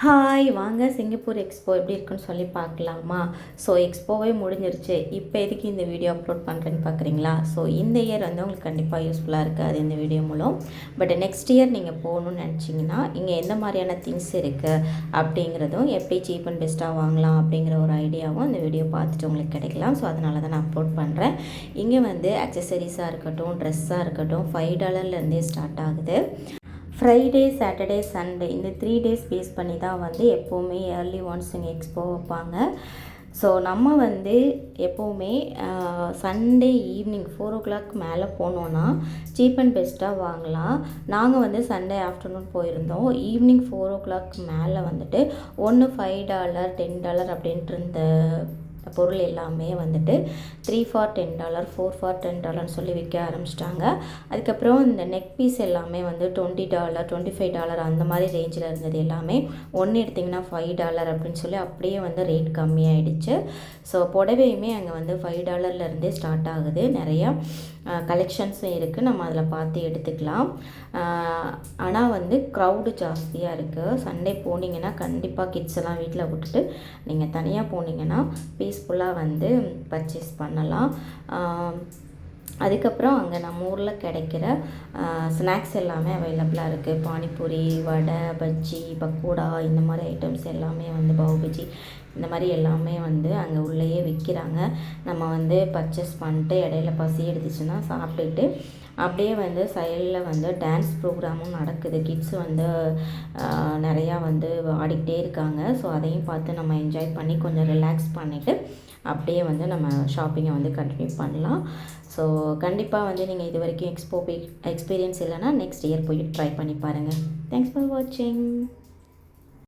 Hi வாங்க Singapore expo எப்படி இருக்குன்னு சொல்லி பார்க்கலாமா. ஸோ எக்ஸ்போவே முடிஞ்சிருச்சு. இப்போ எதுக்கு இந்த வீடியோ அப்லோட் பண்ணுறேன்னு பார்க்குறீங்களா. ஸோ இந்த இயர் வந்து உங்களுக்கு கண்டிப்பாக யூஸ்ஃபுல்லாக இருக்காது இந்த வீடியோ மூலம். பட் நெக்ஸ்ட் இயர் நீங்கள் போகணுன்னு நினச்சிங்கன்னா இங்கே எந்த மாதிரியான திங்ஸ் இருக்குது அப்படிங்கிறதும் எப்படி சீப் அண்ட் பெஸ்ட்டாக வாங்கலாம் அப்படிங்கிற ஒரு ஐடியாவும் இந்த வீடியோ பார்த்துட்டு உங்களுக்கு கிடைக்கலாம். ஸோ அதனால தான் நான் அப்லோட் பண்ணுறேன். இங்கே வந்து அக்சசரிஸாக இருக்கட்டும், ட்ரெஸ்ஸாக இருக்கட்டும் $5 ஸ்டார்ட் ஆகுது. ஃப்ரைடே, சாட்டர்டே, சண்டே இந்த 3 டேஸ் பேஸ் பண்ணி தான் வந்து எப்போவுமே இயர்லி ஒன்ஸ் இங்கே எக்ஸ்போ வைப்பாங்க. ஸோ நம்ம வந்து எப்போவுமே சண்டே ஈவினிங் 4 o'clock மேலே போனோன்னா சீப் அண்ட் பெஸ்ட்டாக வாங்கலாம். நாங்கள் வந்து சண்டே ஆஃப்டர்நூன் போயிருந்தோம். ஈவினிங் 4 o'clock மேலே வந்துட்டு ஒன்று $5 $10 அப்படின்ட்டு இருந்த பொருள் எல்லாமே வந்துட்டு 3 for $10 4 for $10 சொல்லி விற்க ஆரம்பிச்சிட்டாங்க. அதுக்கப்புறம் இந்த நெக் பீஸ் எல்லாமே வந்து $20 $25 அந்த மாதிரி ரேஞ்சில் இருந்தது எல்லாமே ஒன்று எடுத்திங்கன்னா $5 அப்படின்னு சொல்லி அப்படியே வந்து ரேட் கம்மியாயிடுச்சு. ஸோ புடவையுமே அங்கே வந்து $5 ஸ்டார்ட் ஆகுது. நிறையா கலெக்ஷன்ஸும் இருக்குது, நம்ம அதில் பார்த்து எடுத்துக்கலாம். ஆனால் வந்து க்ரௌடு ஜாஸ்தியாக இருக்குது. சண்டே போனீங்கன்னா கண்டிப்பாக கிட்ஸ் எல்லாம் வீட்டில் விட்டுட்டு நீங்கள் தனியாக போனீங்கன்னா பீஸ்ஃபுல்லாக வந்து பர்ச்சேஸ் பண்ணலாம். அதுக்கப்புறம் அங்கே நம்ம ஊரில் கிடைக்கிற ஸ்நாக்ஸ் எல்லாமே அவைலபிளாக இருக்குது. பானிபூரி, வடை, பஜ்ஜி, பக்கோடா இந்த மாதிரி ஐட்டம்ஸ் எல்லாமே வந்து பாவு பஜ்ஜி இந்த மாதிரி எல்லாமே வந்து அங்கே உள்ளேயே விற்கிறாங்க. நம்ம வந்து பர்ச்சேஸ் பண்ணிட்டு இடையில பசி எடுத்துச்சுன்னா சாப்பிட்டுட்டு அப்படியே வந்து சைடில் வந்து டான்ஸ் ப்ரோக்ராமும் நடக்குது. கிட்ஸ் வந்து நிறையா வந்து ஆடிக்கிட்டே இருக்காங்க. ஸோ அதையும் பார்த்து நம்ம என்ஜாய் பண்ணி கொஞ்சம் ரிலாக்ஸ் பண்ணிவிட்டு அப்படியே வந்து நம்ம ஷாப்பிங்கை வந்து கண்டினியூ பண்ணலாம். ஸோ கண்டிப்பாக வந்து நீங்கள் இது வரைக்கும் எக்ஸ்பீரியன்ஸ் இல்லைன்னா நெக்ஸ்ட் இயர் போய் ட்ரை பண்ணி பாருங்கள். தேங்க்ஸ் ஃபார் வாட்சிங்.